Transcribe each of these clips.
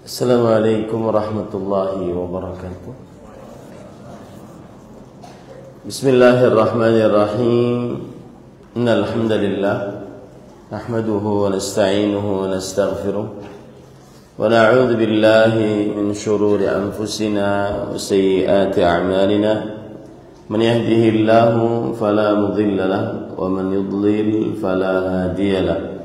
Assalamualaikum warahmatullahi wabarakatuh. Bismillahirrahmanirrahim. Innal hamdalillah nahmaduhu wa nasta'inuhu wa nastaghfiruh wa na'udzu billahi min shururi anfusina wa sayyiati a'malina. Man yahdihillahu fala mudilla lahu wa man yudlil fala hadiya lahu.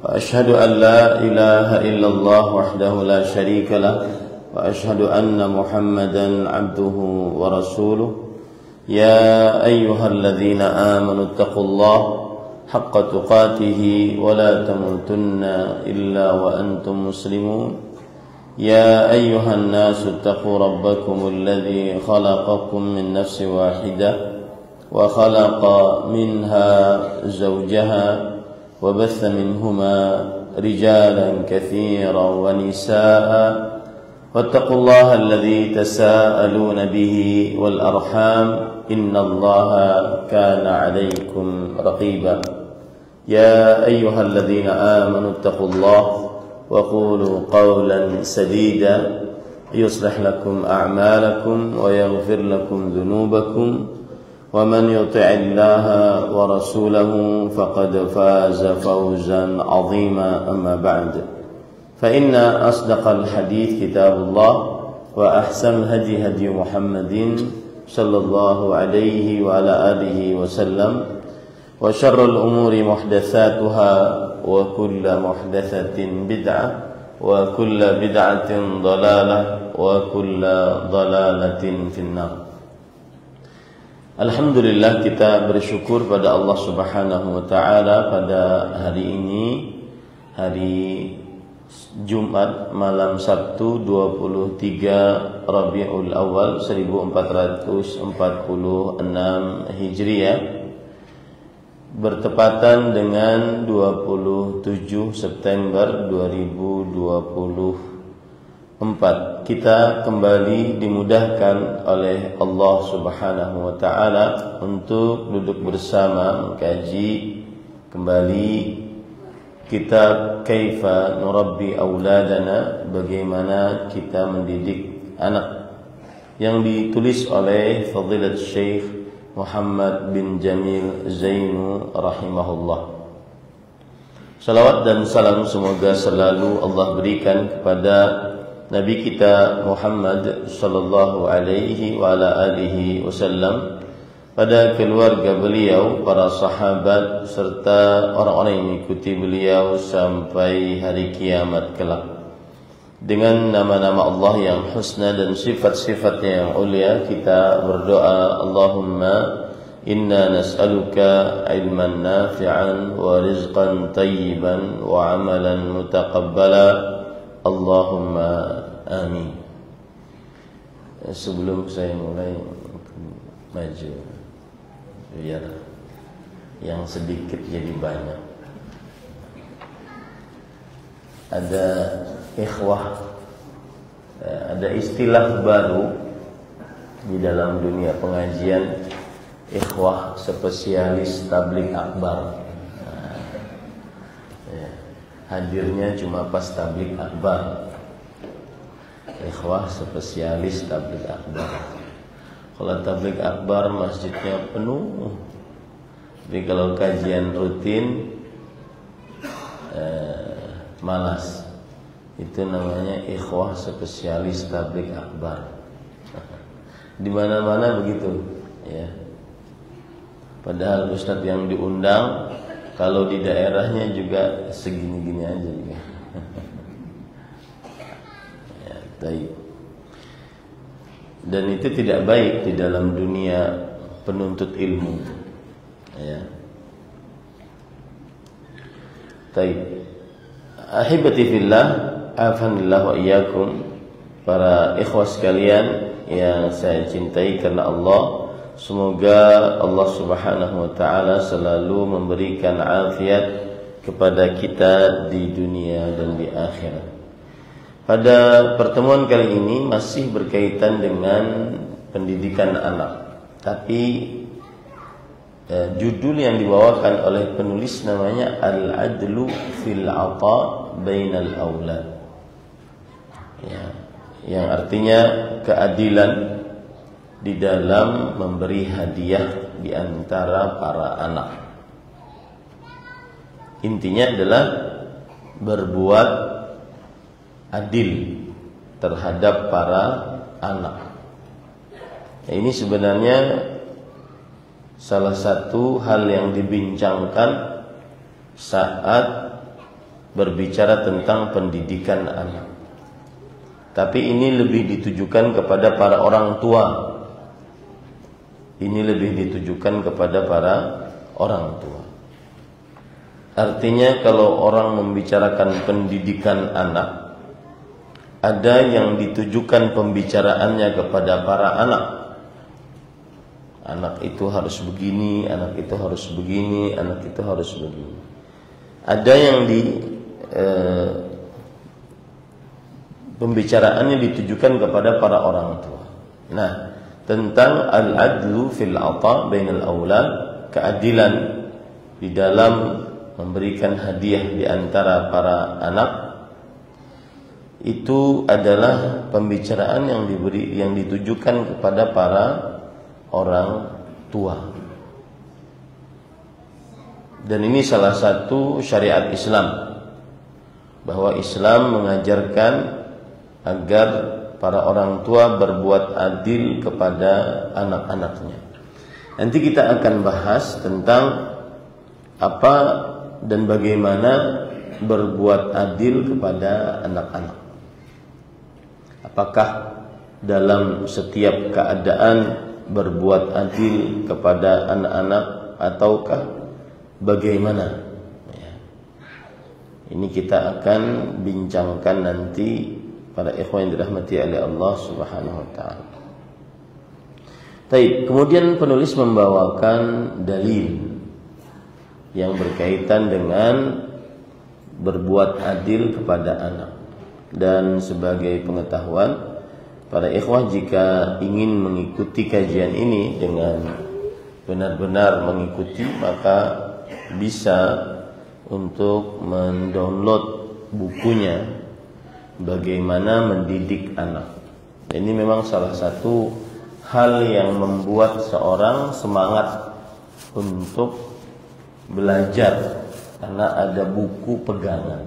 وأشهد أن لا إله إلا الله وحده لا شريك له وأشهد أن محمدا عبده ورسوله يا أيها الذين آمنوا اتقوا الله حق تقاته ولا تموتن إلا وأنتم مسلمون يا أيها الناس اتقوا ربكم الذي خلقكم من نفس واحدة وخلق منها زوجها وبث منهما رجالا كثيرا ونساء واتقوا الله الذي تساءلون به والأرحام إن الله كان عليكم رقيبا يا أيها الذين آمنوا اتقوا الله وقولوا قولا سديدا يصلح لكم أعمالكم ويغفر لكم ذنوبكم ومن يطع الله ورسوله فقد فاز فوزا عظيما أما بعد فإن أصدق الحديث كتاب الله وأحسن الهدي هدي محمد صلى الله عليه وعلى آله وسلم وشر الأمور محدثاتها وكل محدثة بدعة وكل بدعة ضلالة وكل ضلالة في النار. Alhamdulillah, kita bersyukur pada Allah Subhanahu wa taala pada hari ini, hari Jumat malam Sabtu 23 Rabiul Awal 1446 Hijriah, bertepatan dengan 27 September 2024. Kita kembali dimudahkan oleh Allah Subhanahu wa taala untuk duduk bersama mengkaji kembali kitab Kaifa Nurabbi Auladana, bagaimana kita mendidik anak, yang ditulis oleh Fadilat Syekh Muhammad bin Jamil Zainu rahimahullah. Salawat dan salam semoga selalu Allah berikan kepada Nabi kita Muhammad sallallahu alaihi wa ala alihi wasallam, pada keluarga beliau, para sahabat, serta orang-orang yang mengikuti beliau sampai hari kiamat kelak. Dengan nama-nama Allah yang husna dan sifat-sifatnya yang ulia, kita berdoa, Allahumma inna nas'aluka ilman nafi'an wa rizqan tayyiban wa amalan mutaqabbala. Allahumma amin. Sebelum saya mulai maju, biar yang sedikit jadi banyak. Ada ikhwah, ada istilah baru di dalam dunia pengajian, ikhwah spesialis tabligh akbar. Hadirnya cuma pas tabligh akbar. Ikhwah spesialis tabligh akbar. Kalau tabligh akbar masjidnya penuh. Tapi kalau kajian rutin malas. Itu namanya ikhwah spesialis tabligh akbar. Di mana-mana begitu, ya. Padahal ustadz yang diundang, kalau di daerahnya juga segini-gini aja juga. Ya, baik. Dan itu tidak baik di dalam dunia penuntut ilmu. Ya. Baik. Ahibati fillah, afanillah wa iyyakum, para ikhwah sekalian yang saya cintai karena Allah. Semoga Allah Subhanahu wa taala selalu memberikan afiat kepada kita di dunia dan di akhirat. Pada pertemuan kali ini masih berkaitan dengan pendidikan anak. Tapi judul yang dibawakan oleh penulis namanya Al-Adlu fil 'Ata bainal Aulad. ya, yang artinya keadilan di dalam memberi hadiah di antara para anak. Intinya adalah berbuat adil terhadap para anak. Ini sebenarnya salah satu hal yang dibincangkan saat berbicara tentang pendidikan anak. Tapi ini lebih ditujukan kepada para orang tua. Ini lebih ditujukan kepada para orang tua. Artinya kalau orang membicarakan pendidikan anak, ada yang ditujukan pembicaraannya kepada para anak. Anak itu harus begini, anak itu harus begini, anak itu harus begini. Ada yang pembicaraannya ditujukan kepada para orang tua. Nah, tentang al-adlu fil ata bainal aulad, keadilan di dalam memberikan hadiah di antara para anak, itu adalah pembicaraan yang ditujukan kepada para orang tua. Dan ini salah satu syariat Islam, bahwa Islam mengajarkan agar para orang tua berbuat adil kepada anak-anaknya. Nanti kita akan bahas tentang apa dan bagaimana berbuat adil kepada anak-anak. Apakah dalam setiap keadaan berbuat adil kepada anak-anak ataukah bagaimana? Ini kita akan bincangkan nanti para ikhwan yang dirahmati oleh Allah Subhanahu wa taala. Baik, kemudian penulis membawakan dalil yang berkaitan dengan berbuat adil kepada anak. Dan sebagai pengetahuan, para ikhwah jika ingin mengikuti kajian ini dengan benar-benar mengikuti, maka bisa untuk mendownload bukunya Bagaimana Mendidik Anak. Ini memang salah satu hal yang membuat seorang semangat untuk belajar, karena ada buku pegangan.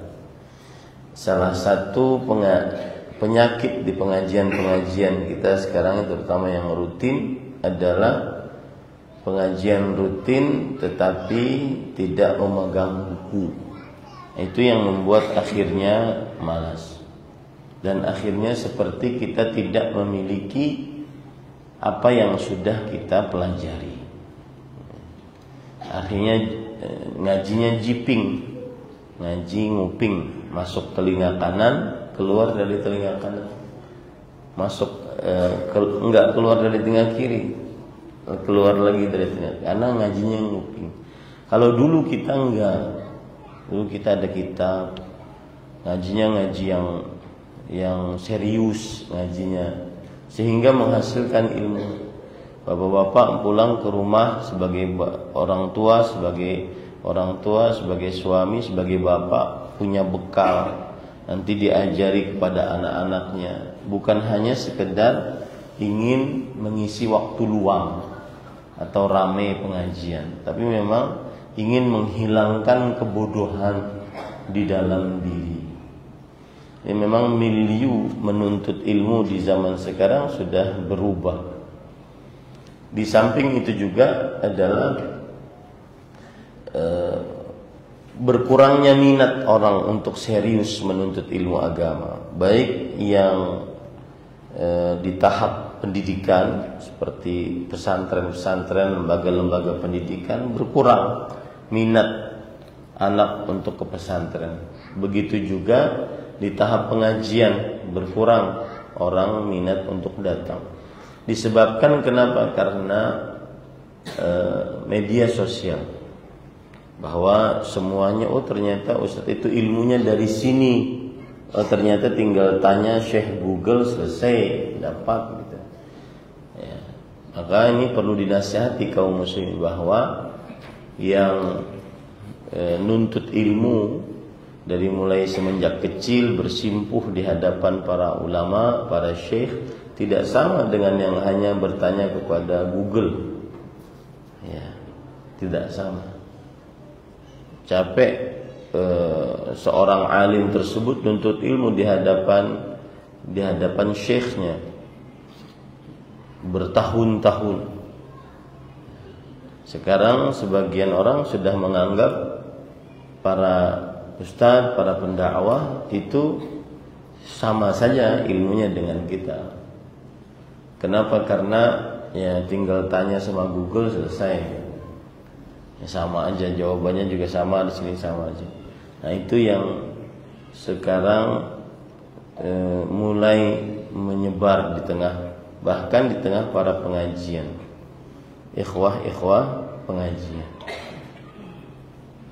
Salah satu penyakit di pengajian-pengajian kita sekarang, terutama yang rutin, adalah pengajian rutin tetapi tidak memegang buku. Itu yang membuat akhirnya malas. Dan akhirnya seperti kita tidak memiliki apa yang sudah kita pelajari. Akhirnya ngajinya jiping, ngaji nguping, masuk telinga kanan, keluar dari telinga kanan, masuk enggak keluar dari telinga kiri, keluar lagi dari telinga kanan, ngajinya nguping. Kalau dulu kita enggak, dulu kita ada kitab, ngajinya ngaji yang serius ngajinya, sehingga menghasilkan ilmu. Bapak-bapak pulang ke rumah sebagai orang tua, sebagai suami, sebagai bapak, punya bekal, nanti diajari kepada anak-anaknya. Bukan hanya sekedar ingin mengisi waktu luang atau ramai pengajian, tapi memang ingin menghilangkan kebodohan di dalam diri. Ya, memang milieu menuntut ilmu di zaman sekarang sudah berubah. Di samping itu juga adalah berkurangnya minat orang untuk serius menuntut ilmu agama, baik yang di tahap pendidikan seperti pesantren-pesantren, lembaga-lembaga pendidikan, berkurang minat anak untuk ke pesantren. Begitu juga di tahap pengajian, berkurang orang minat untuk datang. Disebabkan kenapa? Karena media sosial, bahwa semuanya, oh ternyata Ustadz itu ilmunya dari sini, oh ternyata tinggal tanya Syekh Google selesai dapat gitu. Ya. Maka ini perlu dinasihati kaum muslimin bahwa yang nuntut ilmu dari mulai semenjak kecil bersimpuh di hadapan para ulama, para syekh, tidak sama dengan yang hanya bertanya kepada Google. Ya, tidak sama. Capek seorang alim tersebut nuntut ilmu di hadapan syekhnya bertahun-tahun. Sekarang sebagian orang sudah menganggap para ustadz, para pendakwah itu sama saja ilmunya dengan kita. Kenapa? Karena ya tinggal tanya sama Google selesai. Ya, sama aja, jawabannya juga sama, di sini sama aja. Nah, itu yang sekarang mulai menyebar di tengah, bahkan di tengah para pengajian, ikhwah pengajian.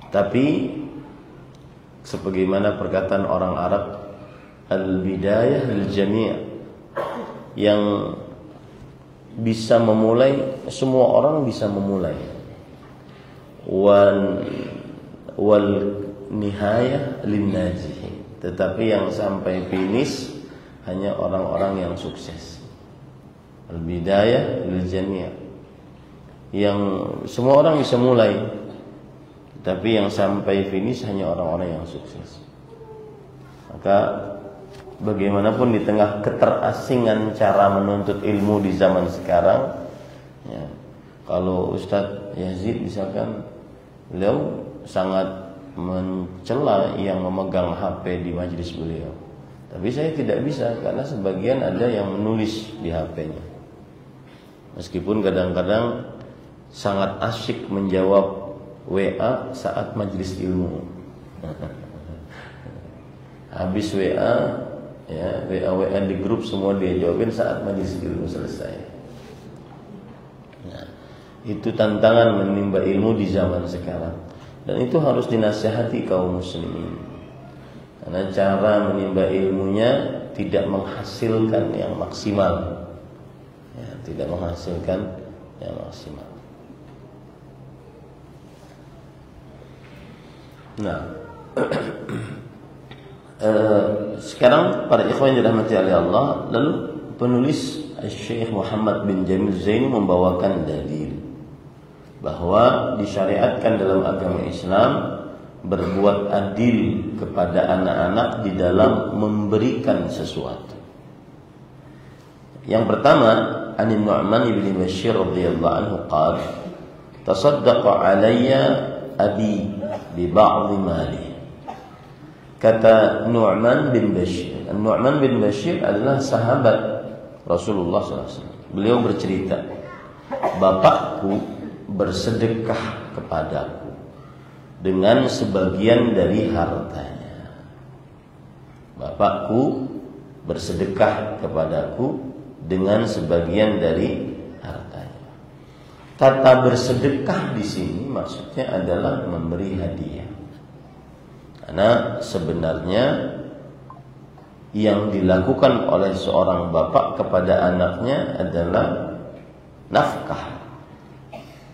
Tapi sebagaimana perkataan orang Arab, al-bidayah lil-jami', yang bisa memulai, semua orang bisa memulai, wal nihayah lin-najih, tetapi yang sampai finish hanya orang-orang yang sukses. Al-bidayah lil-jami', yang semua orang bisa mulai, tapi yang sampai finish hanya orang-orang yang sukses. Maka bagaimanapun di tengah keterasingan cara menuntut ilmu di zaman sekarang, ya, kalau Ustadz Yazid misalkan, beliau sangat mencela yang memegang HP di majelis beliau, tapi saya tidak bisa karena sebagian ada yang menulis di HP-nya. Meskipun kadang-kadang sangat asyik menjawab WA saat majelis ilmu. Habis WA, ya, WA di grup semua dia jawabin saat majelis ilmu selesai. Nah, itu tantangan menimba ilmu di zaman sekarang, dan itu harus dinasihati kaum muslimin, karena cara menimba ilmunya tidak menghasilkan yang maksimal, ya, tidak menghasilkan yang maksimal. Nah, sekarang para ikhwan yang dirahmati oleh Allah, lalu penulis Syekh Muhammad bin Jamil Zaini membawakan dalil bahwa disyariatkan dalam agama Islam berbuat adil kepada anak-anak di dalam memberikan sesuatu. Yang pertama, An Nu'man bin Bashir radhiyallahu anhu qala, tasaddaqa alayya abi bi ba'd mali. Kata Nu'man bin Bashir. Nu'man bin Bashir adalah sahabat Rasulullah SAW. Beliau bercerita, bapakku bersedekah kepadaku dengan sebagian dari hartanya. Bapakku bersedekah kepadaku dengan sebagian dari hartanya. Kata bersedekah di sini maksudnya adalah memberi hadiah. Karena sebenarnya yang dilakukan oleh seorang bapak kepada anaknya adalah nafkah.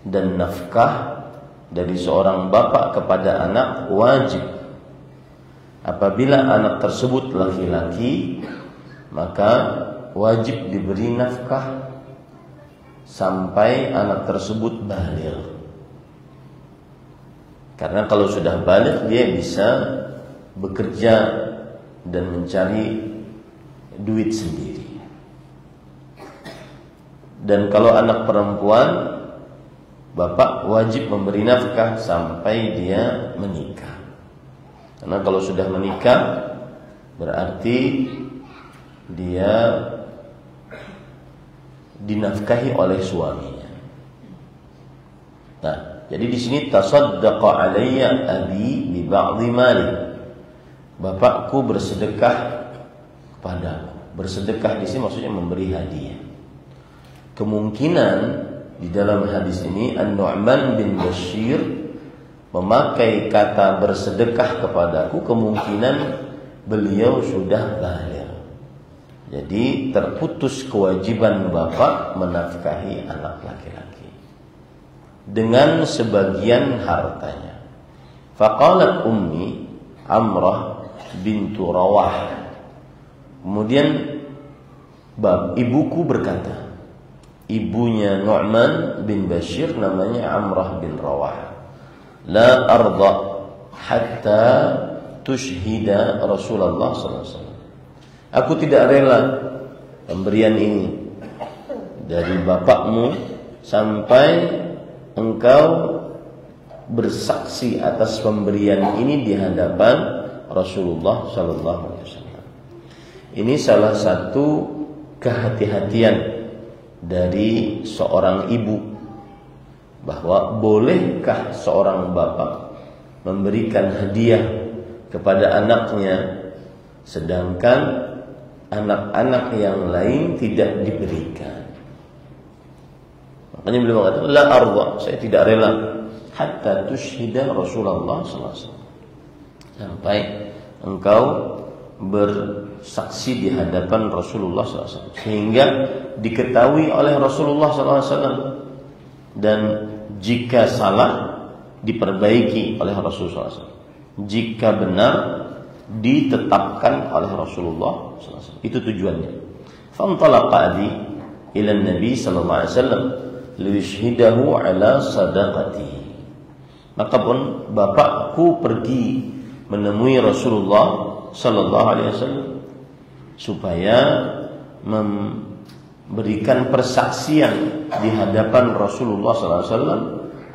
Dan nafkah dari seorang bapak kepada anak wajib. Apabila anak tersebut laki-laki, maka wajib diberi nafkah sampai anak tersebut baligh. Karena kalau sudah baligh dia bisa bekerja dan mencari duit sendiri. Dan kalau anak perempuan, bapak wajib memberi nafkah sampai dia menikah. Karena kalau sudah menikah berarti dia dinafkahi oleh suaminya. Nah, jadi di sini tasaddaqa alayya abi bi ba'dhi mali. Bapakku bersedekah kepadaku. Bersedekah di sini maksudnya memberi hadiah. Kemungkinan di dalam hadis ini An-Nu'man bin Bashir memakai kata bersedekah kepadaku, kemungkinan beliau sudah baligh. Jadi terputus kewajiban bapak menafkahi anak laki-laki dengan sebagian hartanya. Faqalat ummi Amrah bintu Rawah. Kemudian ibuku berkata, ibunya Nu'man bin Bashir namanya Amrah bin Rawah, la arda hatta tushhida Rasulullah SAW. Aku tidak rela pemberian ini dari bapakmu sampai engkau bersaksi atas pemberian ini di hadapan Rasulullah SAW. Ini salah satu kehati-hatian dari seorang ibu, bahwa bolehkah seorang bapak memberikan hadiah kepada anaknya sedangkan anak-anak yang lain tidak diberikan. Makanya beliau mengatakan, la arda, saya tidak rela hatta tushhida Rasulullah SAW, sampai engkau bersaksi di hadapan Rasulullah SAW, sehingga diketahui oleh Rasulullah SAW, dan jika salah diperbaiki oleh Rasulullah SAW, jika benar ditetapkan oleh Rasulullah SAW. Itu tujuannya. Fantalaqa abi ila Nabi sallallahu alaihi wasallam liyushhidahu ala sadaqatihi. Maka pun bapakku pergi menemui Rasulullah sallallahu alaihi wasallam supaya memberikan persaksian di hadapan Rasulullah sallallahu alaihi wasallam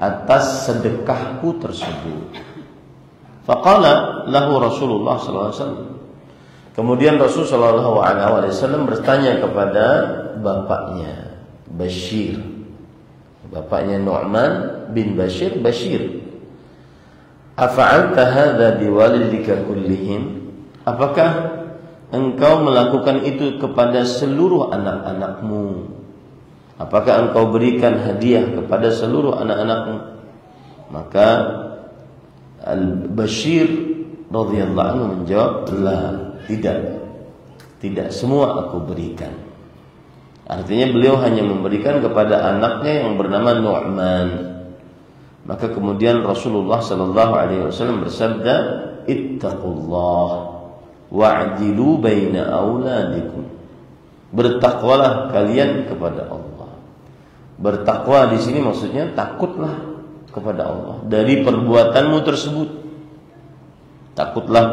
atas sedekahku tersebut. Faqala lahu Rasulullah sallallahu alaihi wasallam. Kemudian Rasul sallallahu alaihi wasallam bertanya kepada bapaknya Bashir, bapaknya Nu'man bin Bashir, afa'alta hadza biwalidika kullihim? Apakah engkau melakukan itu kepada seluruh anak-anakmu? Apakah engkau berikan hadiah kepada seluruh anak-anakmu? Maka Al-Bashir radhiyallahu anhu menjawab, la, tidak semua aku berikan. Artinya beliau hanya memberikan kepada anaknya yang bernama Nu'man. Maka kemudian Rasulullah sallallahu alaihi wasallam bersabda, ittaqullah wa'dilu baina auladikum. Bertakwalah kalian kepada Allah. Bertakwa di sini maksudnya takutlah kepada Allah dari perbuatanmu tersebut. Takutlah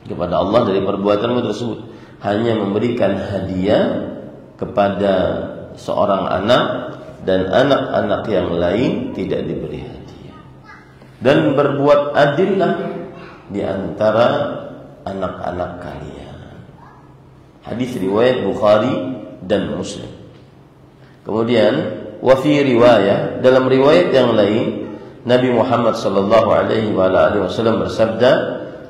kepada Allah dari perbuatanmu tersebut. Hanya memberikan hadiah kepada seorang anak dan anak-anak yang lain tidak diberi hadiah. Dan berbuat adillah di antara anak-anak kalian. Hadis riwayat Bukhari dan Muslim. Kemudian wa fi riwayah, dalam riwayat yang lain Nabi Muhammad sallallahu alaihi wasallam bersabda,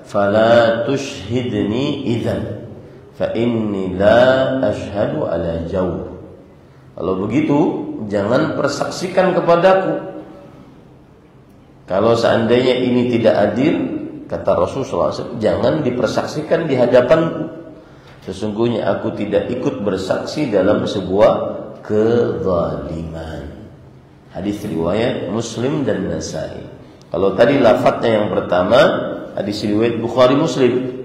fala tushhidni idzan fa inni la ashhadu ala jawr. Kalau begitu jangan persaksikan kepadaku. Kalau seandainya ini tidak adil, kata Rasulullah SAW, jangan dipersaksikan di hadapanku. Sesungguhnya aku tidak ikut bersaksi dalam sebuah kezaliman. Hadis riwayat Muslim dan Nasai. Kalau tadi lafadznya yang pertama hadis riwayat Bukhari Muslim,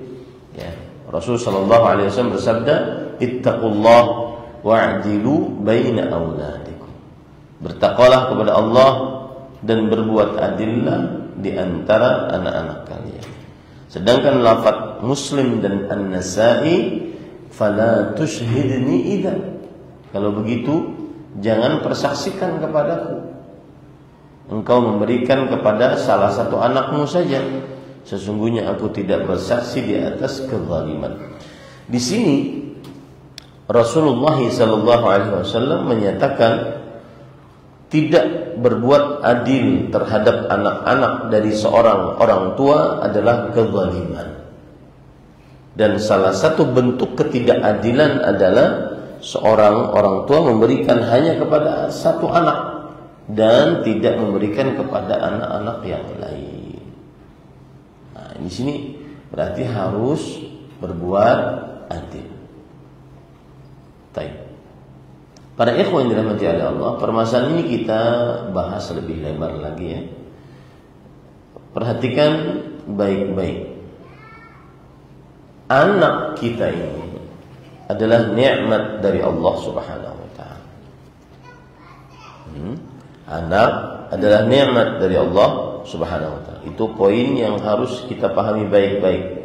ya, Rasul sallallahu alaihi wasallam bersabda, ittaqullah wa'dilu baina auladikum. Bertakwalah kepada Allah dan berbuat adillah di antara anak-anak kalian. Sedangkan lafaz Muslim dan An-Nasai, fala tushhidni idzan. Kalau begitu jangan persaksikan kepadaku. Engkau memberikan kepada salah satu anakmu saja. Sesungguhnya aku tidak bersaksi di atas kezaliman. Di sini Rasulullah SAW menyatakan tidak berbuat adil terhadap anak-anak dari seorang orang tua adalah kezaliman. Dan salah satu bentuk ketidakadilan adalah seorang orang tua memberikan hanya kepada satu anak dan tidak memberikan kepada anak-anak yang lain. Nah, di sini berarti harus berbuat adil. Baik. Para ikhwan yang dirahmati oleh Allah, permasalahan ini kita bahas lebih lebar lagi ya. Perhatikan baik-baik. anak kita ini adalah nikmat dari Allah Subhanahu wa taala. Anak adalah nikmat dari Allah Subhanahu wa taala. Itu poin yang harus kita pahami baik-baik.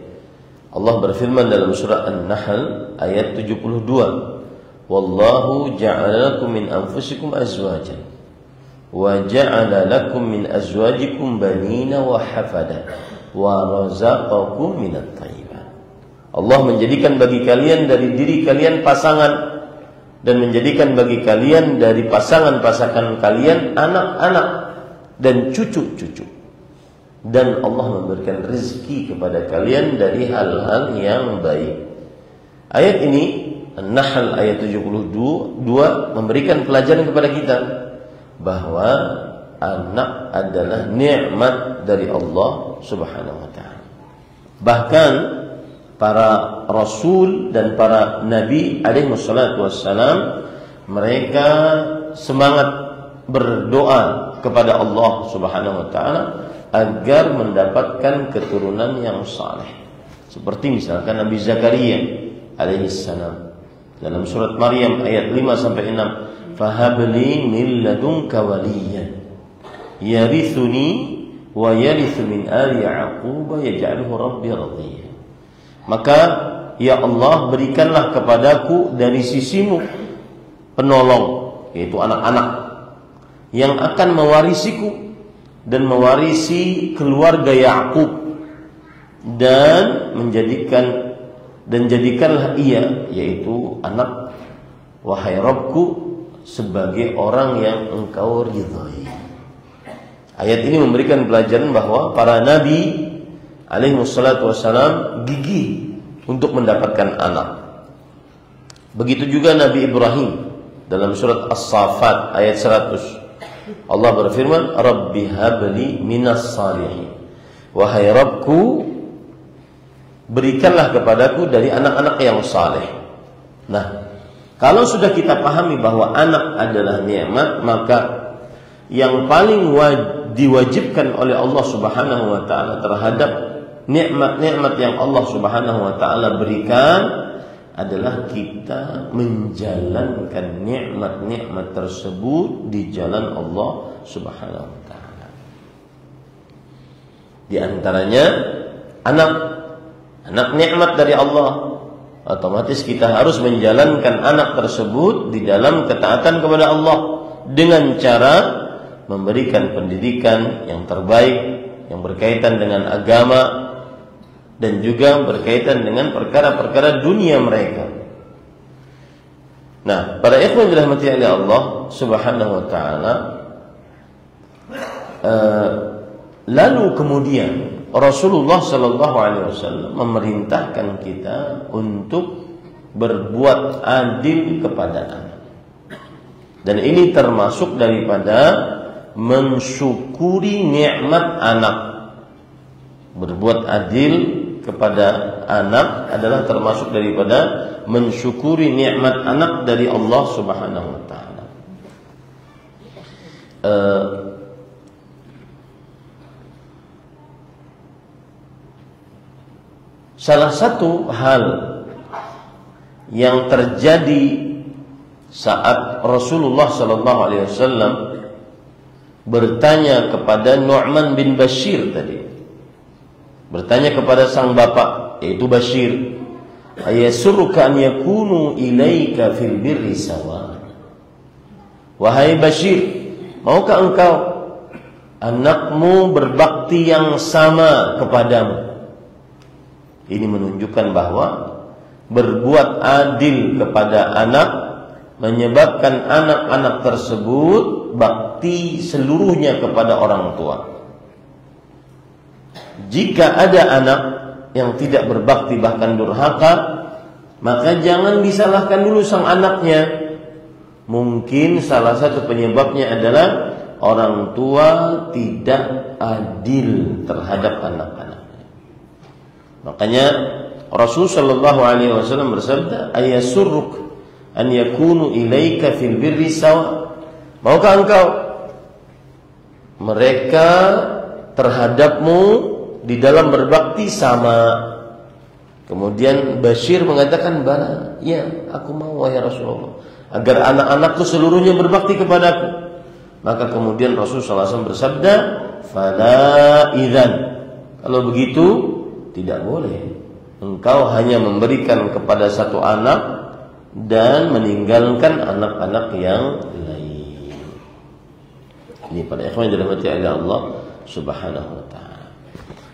Allah berfirman dalam surah An-Nahl ayat 72, "Wallahu ja'ala lakum min anfusikum azwajan wa ja'ala lakum min azwajikum banina wa hafada wa razaqakum minat thayyibat." Allah menjadikan bagi kalian dari diri kalian pasangan dan menjadikan bagi kalian dari pasangan-pasangan kalian anak-anak dan cucu-cucu. Dan Allah memberikan rezeki kepada kalian dari hal-hal yang baik. Ayat ini An-Nahl ayat 72 memberikan pelajaran kepada kita bahwa anak adalah nikmat dari Allah Subhanahu wa taala. Bahkan para rasul dan para nabi alaihi wassalatu wassalam mereka semangat berdoa kepada Allah Subhanahu wa taala agar mendapatkan keturunan yang saleh. Seperti misalkan Nabi Zakaria alaihissalam dalam surat Maryam ayat 5 sampai 6, "Fahabli min ladunka waliyan yarithuni wa yarithu min ali Yaqub yaj'alhu rabbi radhiya." Maka ya Allah, berikanlah kepadaku dari sisimu penolong, yaitu anak-anak yang akan mewarisiku dan mewarisi keluarga Yakub, dan jadikanlah ia, yaitu anak, wahai Rabbku, sebagai orang yang engkau ridhai. Ayat ini memberikan pelajaran bahwa para nabi alaihi wassalatu wassalam gigih untuk mendapatkan anak. Begitu juga Nabi Ibrahim dalam surat As-Saffat ayat 100. Allah berfirman, "Rabbi habli minas salihin." Wahai Rabbku, berikanlah kepadaku dari anak-anak yang saleh. Nah, kalau sudah kita pahami bahwa anak adalah nikmat, maka yang paling diwajibkan oleh Allah Subhanahu wa taala terhadap nikmat-nikmat yang Allah Subhanahu wa taala berikan adalah kita menjalankan nikmat-nikmat tersebut di jalan Allah Subhanahu wa taala. Di antaranya anak nikmat dari Allah. Otomatis kita harus menjalankan anak tersebut di dalam ketaatan kepada Allah dengan cara memberikan pendidikan yang terbaik yang berkaitan dengan agama dan juga berkaitan dengan perkara-perkara dunia mereka. Nah, para ikhwan dirahmati oleh Allah Subhanahu wa taala, lalu kemudian Rasulullah sallallahu alaihi wasallam memerintahkan kita untuk berbuat adil kepada anak. Dan ini termasuk daripada mensyukuri nikmat anak. Berbuat adil kepada anak adalah termasuk daripada mensyukuri nikmat anak dari Allah Subhanahu wa taala. Salah satu hal yang terjadi saat Rasulullah sallallahu alaihi wasallam bertanya kepada Nu'man bin Bashir tadi, bertanya kepada sang bapak yaitu Bashir, "Ayasurruka an yakunu ilaika fil birri sawa?" Wahai Bashir, maukah engkau anakmu berbakti yang sama kepadamu? Ini menunjukkan bahwa berbuat adil kepada anak menyebabkan anak-anak tersebut bakti seluruhnya kepada orang tua. Jika ada anak yang tidak berbakti bahkan durhaka, maka jangan disalahkan dulu sang anaknya. Mungkin salah satu penyebabnya adalah orang tua tidak adil terhadap anak-anaknya. Makanya Rasul sallallahu alaihi wasallam bersabda, "Ayasurruk an yakunu ilaika fil birri sawa?" Maukah engkau mereka terhadapmu di dalam berbakti sama? Kemudian Bashir mengatakan, "Bala, ya, aku mau wahai Rasulullah, agar anak-anakku seluruhnya berbakti kepadaku." Maka kemudian Rasulullah SAW bersabda, "Fala idzan." Kalau begitu tidak boleh engkau hanya memberikan kepada satu anak dan meninggalkan anak-anak yang lain. Ini pada ikhwan yang dirahmati oleh Allah Subhanahu wa taala.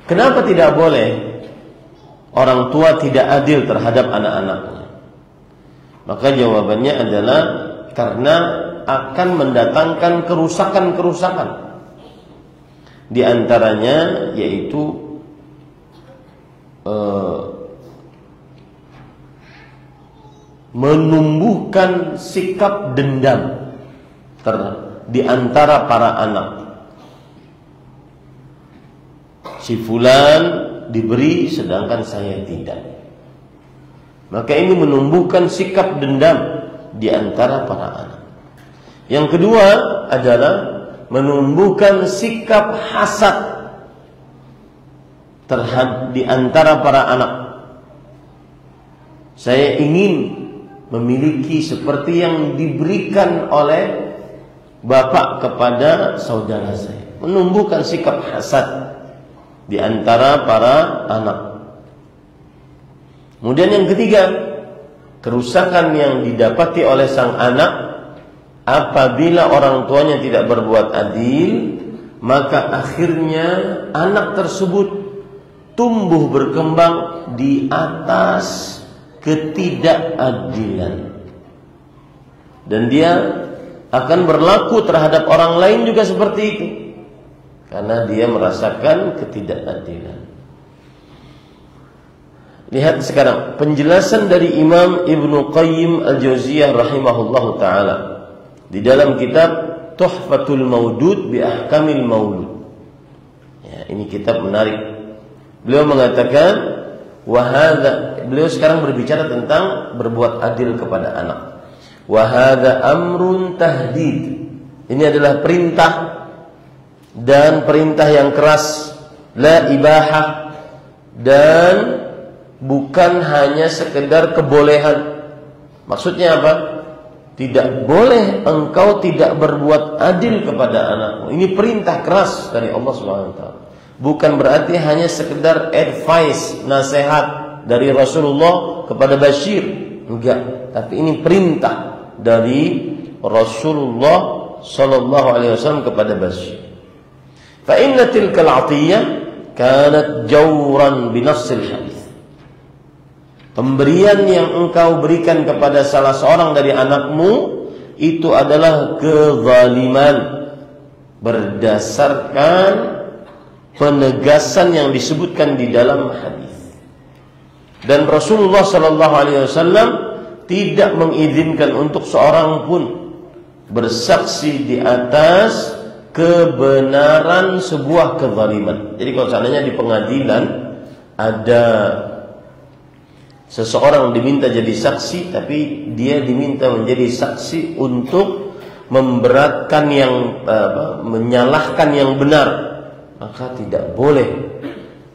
Kenapa tidak boleh orang tua tidak adil terhadap anak-anaknya? Maka jawabannya adalah karena akan mendatangkan kerusakan-kerusakan. Di antaranya yaitu menumbuhkan sikap dendam di antara para anak. Si fulan diberi sedangkan saya tidak. Maka ini menumbuhkan sikap dendam di antara para anak. Yang kedua adalah menumbuhkan sikap hasad terhadap di antara para anak. Saya ingin memiliki seperti yang diberikan oleh bapak kepada saudara saya. Menumbuhkan sikap hasad di antara para anak. Kemudian yang ketiga, kerusakan yang didapati oleh sang anak apabila orang tuanya tidak berbuat adil, maka akhirnya anak tersebut tumbuh berkembang di atas ketidakadilan. Dan dia akan berlaku terhadap orang lain juga seperti itu, karena dia merasakan ketidakadilan. Lihat sekarang penjelasan dari Imam Ibnu Qayyim Al-Jauziyah rahimahullahu taala di dalam kitab Tuhfatul Maudud bi Ahkamil Maulud. Ya, ini kitab menarik. Beliau mengatakan, beliau sekarang berbicara tentang berbuat adil kepada anak. Wa hadza amrun tahdid. Ini adalah perintah, dan perintah yang keras, la ibahah, dan bukan hanya sekedar kebolehan. Maksudnya apa? Tidak boleh engkau tidak berbuat adil kepada anakmu. Ini perintah keras dari Allah Subhanahu wa taala. Bukan berarti hanya sekedar advice, nasihat dari Rasulullah kepada Bashir. Enggak, tapi ini perintah dari Rasulullah sallallahu alaihi wasallam kepada Bashir. Fa inna tilkal 'atiyah kanat jawran bi nassil hadis. Pemberian yang engkau berikan kepada salah seorang dari anakmu itu adalah kezaliman berdasarkan penegasan yang disebutkan di dalam hadis. Dan Rasulullah sallallahu alaihi wasallam tidak mengizinkan untuk seorang pun bersaksi di atas kebenaran sebuah kezaliman. Jadi kalau seandainya di pengadilan ada seseorang diminta jadi saksi, tapi dia diminta menjadi saksi untuk memberatkan menyalahkan yang benar, maka tidak boleh,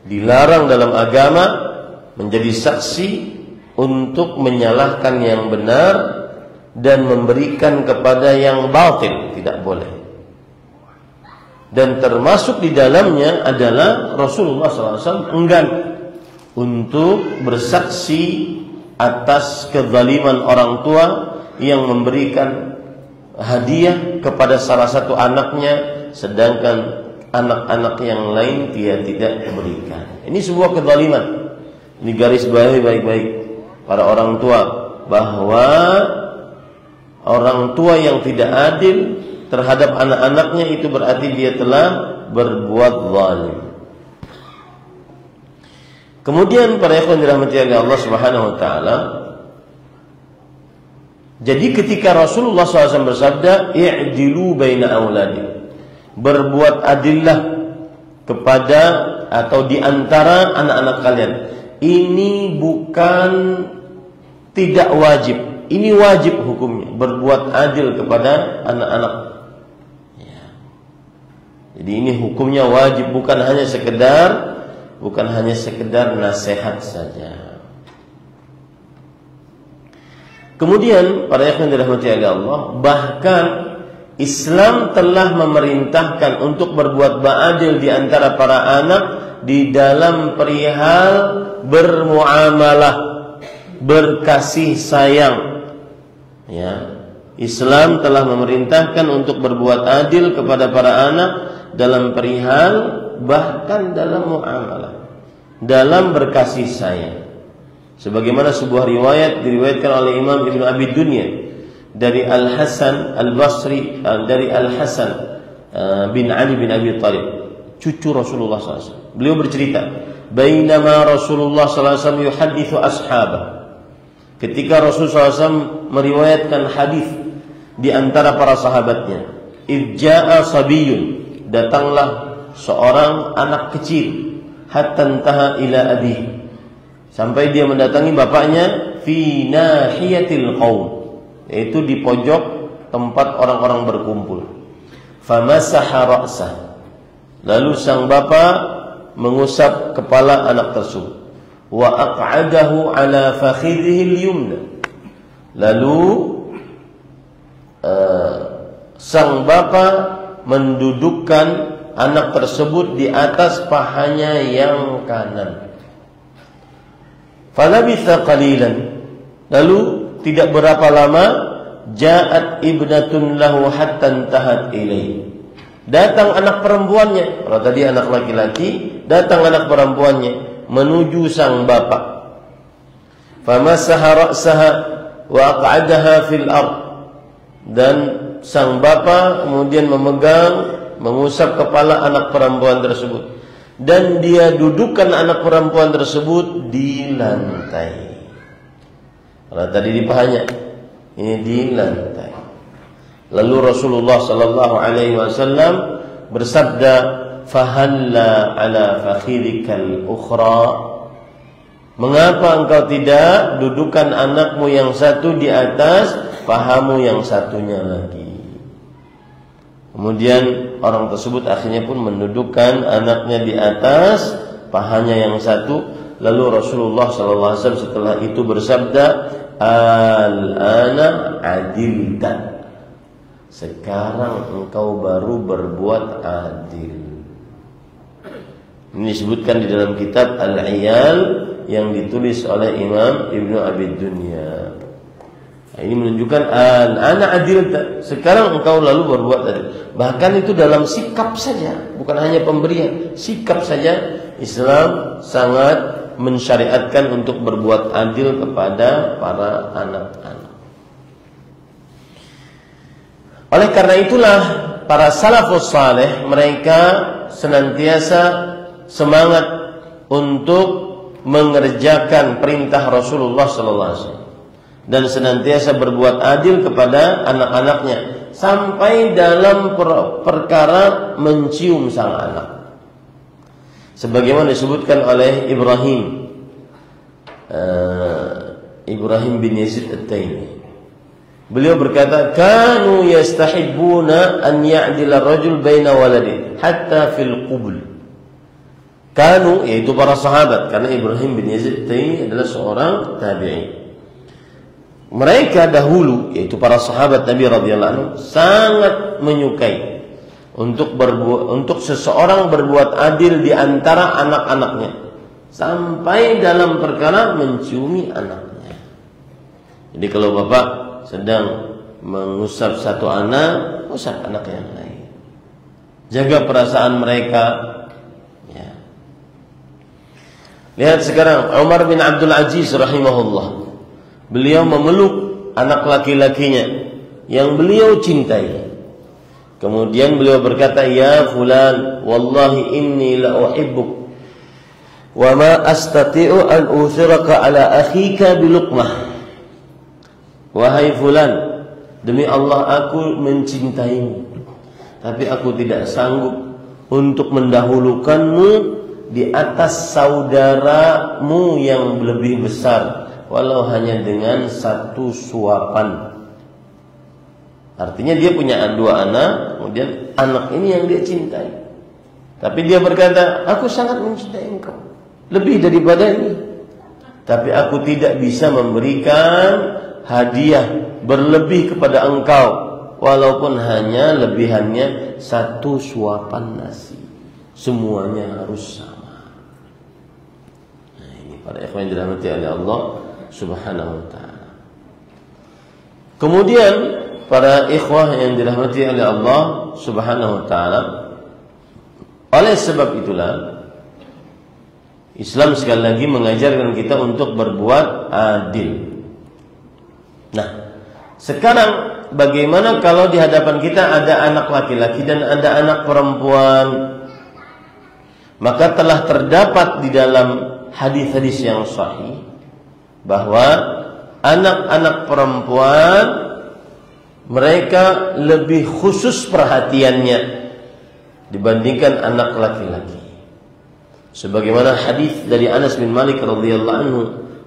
dilarang dalam agama menjadi saksi untuk menyalahkan yang benar dan memberikan kepada yang batil, tidak boleh. Dan termasuk di dalamnya adalah Rasulullah SAW enggan untuk bersaksi atas kezaliman orang tua yang memberikan hadiah kepada salah satu anaknya, sedangkan anak-anak yang lain dia tidak berikan. Ini sebuah kezaliman. Ini garis bawahi baik-baik para orang tua, bahwa orang tua yang tidak adil terhadap anak-anaknya itu berarti dia telah berbuat zalim. Kemudian para ikhwan dirahmati oleh Allah Subhanahu wa taala, jadi ketika Rasulullah SAW bersabda, "I'dilu baina auladi," berbuat adillah kepada atau di antara anak-anak kalian. Ini bukan tidak wajib, ini wajib hukumnya, berbuat adil kepada anak-anak. Ya. Jadi ini hukumnya wajib, bukan hanya sekedar nasihat saja. Kemudian para ikhwan dirahmati Allah, bahkan Islam telah memerintahkan untuk berbuat adil di antara para anak di dalam perihal bermuamalah, berkasih sayang. Ya, Islam telah memerintahkan untuk berbuat adil kepada para anak dalam perihal bahkan dalam muamalah, dalam berkasih sayang. Sebagaimana sebuah riwayat diriwayatkan oleh Imam Ibnu Abi Dunya dari Al-Hasan Al-Basri, dari Al-Hasan bin Ali bin Abi Thalib, cucu Rasulullah SAW. Beliau bercerita, bainama Rasulullah SAW yuhadithu ashabah, ketika Rasulullah SAW meriwayatkan hadis di antara para sahabatnya, idja'a sabiyun, datanglah seorang anak kecil, hatta intaha ila abihi, sampai dia mendatangi bapaknya, fi nahiyatil qaum, yaitu di pojok tempat orang-orang berkumpul. Famasaha ra'sah, lalu sang bapak mengusap kepala anak tersebut. Wa aq'adahu ala fakhidhihi al-yumna, lalu sang bapak mendudukkan anak tersebut di atas pahanya yang kanan. Falabitha qalilan, lalu tidak berapa lama, ja'at ibnatun lahu hatta intahat ilaihi, datang anak perempuannya. Kalau tadi anak laki-laki, datang anak perempuannya menuju sang bapak. Famasaha ra'saha wa aq'adaha fil ard, dan sang bapak kemudian mengusap kepala anak perempuan tersebut, dan dia dudukkan anak perempuan tersebut di lantai. Kalau tadi di pahanya, ini di lantai. Lalu Rasulullah sallallahu alaihi wasallam bersabda, "Fahalla ala fakhidikal ukhra?" Mengapa engkau tidak dudukkan anakmu yang satu di atas pahamu yang satunya lagi? Kemudian orang tersebut akhirnya pun mendudukkan anaknya di atas pahanya yang satu. Lalu Rasulullah SAW setelah itu bersabda, al-ana adilta, sekarang engkau baru berbuat adil. Ini disebutkan di dalam kitab Al-Iyal yang ditulis oleh Imam Ibnu Abi Dunya. Ini menunjukkan al-ana adilta, sekarang engkau lalu berbuat adil. Bahkan itu dalam sikap saja, bukan hanya pemberian, sikap saja Islam sangat mensyariatkan untuk berbuat adil kepada para anak-anak. Oleh karena itulah para salafus saleh, mereka senantiasa semangat untuk mengerjakan perintah Rasulullah SAW dan senantiasa berbuat adil kepada anak-anaknya, sampai dalam perkara mencium sang anak. Sebagaimana disebutkan oleh Ibrahim bin Yazid At-Taimi, beliau berkata, kanu yastahibbuna an ya'dila rajul baina waladi hatta fil qubul. Kanu, yaitu para sahabat, karena Ibrahim bin Yazid At-Taimi adalah seorang tabi'i. Mereka dahulu, yaitu para sahabat Nabi radhiyallahu anhu, sangat menyukai untuk seseorang berbuat adil di antara anak-anaknya, sampai dalam perkara menciumi anaknya. Jadi kalau bapak sedang mengusap satu anak, usap anak yang lain. Jaga perasaan mereka. Ya. Lihat sekarang Umar bin Abdul Aziz rahimahullah. Beliau memeluk anak laki-lakinya yang beliau cintai. Kemudian beliau berkata, ya fulan, wallahi inni la uhibbuk, wa ma astati'u an uthiraka ala akhika biluqmah. Wahai fulan, demi Allah aku mencintaimu, tapi aku tidak sanggup untuk mendahulukanmu di atas saudaramu yang lebih besar, walau hanya dengan satu suapan. Artinya dia punya dua anak, kemudian anak ini yang dia cintai, tapi dia berkata, aku sangat mencintai engkau lebih daripada ini, tapi aku tidak bisa memberikan hadiah berlebih kepada engkau, walaupun hanya lebihannya 1 suapan nasi. Semuanya harus sama. Nah, ini para ikhwan yang dirahmati oleh Allah Subhanahu wa taala. Kemudian para ikhwah yang dirahmati oleh Allah Subhanahu wa taala, oleh sebab itulah Islam sekali lagi mengajarkan kita untuk berbuat adil. Nah, sekarang bagaimana kalau di hadapan kita ada anak laki-laki dan ada anak perempuan? Maka telah terdapat di dalam hadis-hadis yang sahih bahwa anak-anak perempuan mereka lebih khusus perhatiannya dibandingkan anak laki-laki. Sebagaimana hadis dari Anas bin Malik radhiyallahu anhu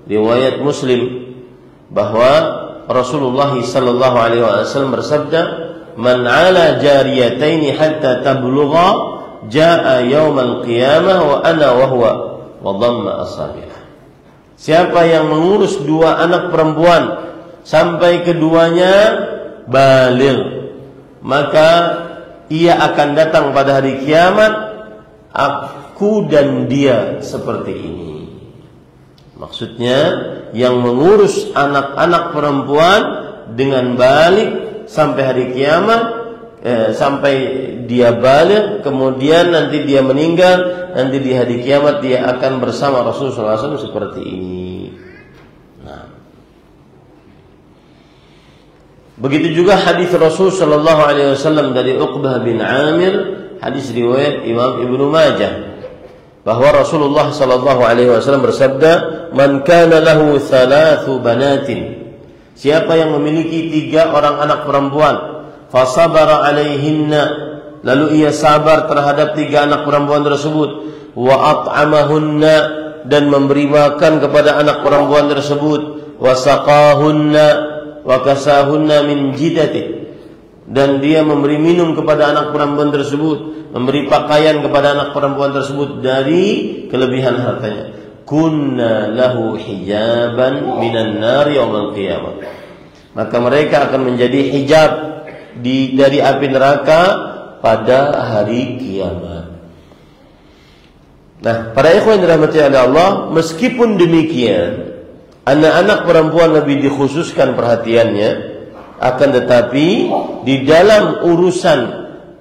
riwayat Muslim bahwa Rasulullah sallallahu alaihi wasallam bersabda, "Man 'ala jariyataini hatta tablugha jaa yaumal qiyamah wa ana wa huwa wa dhamma asabi'ah." Siapa yang mengurus 2 anak perempuan sampai keduanya baligh, maka ia akan datang pada hari kiamat, aku dan dia seperti ini. Maksudnya yang mengurus anak-anak perempuan dengan balik sampai hari kiamat, sampai dia balik, kemudian nanti dia meninggal, nanti di hari kiamat dia akan bersama Rasulullah SAW seperti ini. Nah, begitu juga hadis Rasul sallallahu alaihi wasallam dari Uqbah bin Amir, hadis riwayat Imam Ibnu Majah, bahwa Rasulullah sallallahu alaihi wasallam bersabda, "Man kana lahu 3 banatin." Siapa yang memiliki 3 orang anak perempuan, fa sabara alaihinna, lalu ia sabar terhadap 3 anak perempuan tersebut, wa at'amahunna, dan memberi makan kepada anak perempuan tersebut, wa saqahunna wa kasahunna min jidati, dan dia memberi minum kepada anak perempuan tersebut, memberi pakaian kepada anak perempuan tersebut dari kelebihan hartanya, kunna lahu hijaban minan nar yaumil qiyamah, maka mereka akan menjadi hijab dari api neraka pada hari kiamat. Nah, para ikhwan yang dirahmati oleh Allah, meskipun demikian anak-anak perempuan lebih dikhususkan perhatiannya, akan tetapi di dalam urusan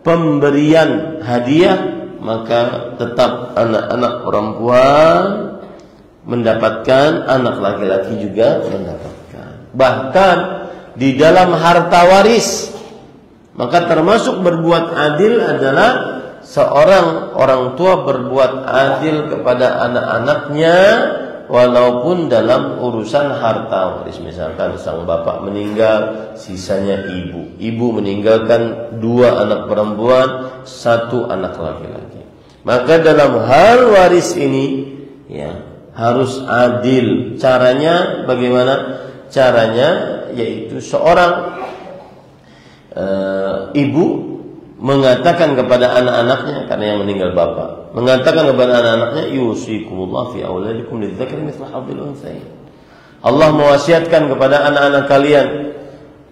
pemberian hadiah, maka tetap anak-anak perempuan mendapatkan, anak laki-laki juga mendapatkan. Bahkan di dalam harta waris, maka termasuk berbuat adil adalah seorang orang tua berbuat adil kepada anak-anaknya walaupun dalam urusan harta waris. Misalkan sang bapak meninggal, sisanya ibu meninggalkan 2 anak perempuan, 1 anak laki-laki, maka dalam hal waris ini ya harus adil. Caranya bagaimana? Caranya yaitu seorang ibu mengatakan kepada anak-anaknya, karena yang meninggal bapak, mengatakan kepada anak-anaknya, yusikumullah fi auladikum lidzakari mithlu hadzil unthayain. Allah mewasiatkan kepada anak-anak kalian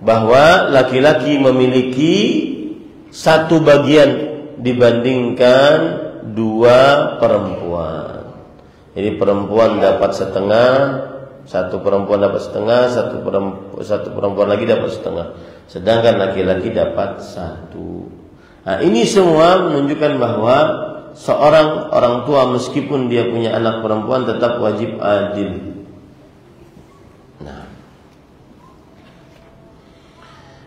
bahwa laki-laki memiliki 1 bagian dibandingkan 2 perempuan. Jadi perempuan dapat setengah, 1 perempuan dapat setengah, 1 perempuan lagi dapat setengah, sedangkan laki-laki dapat 1. Nah, ini semua menunjukkan bahwa seorang orang tua meskipun dia punya anak perempuan tetap wajib adil. Nah,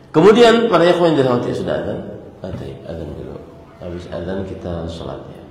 kemudian para ikhwan yang dirahmati, sudah azan dulu. Habis azan kita sholat ya.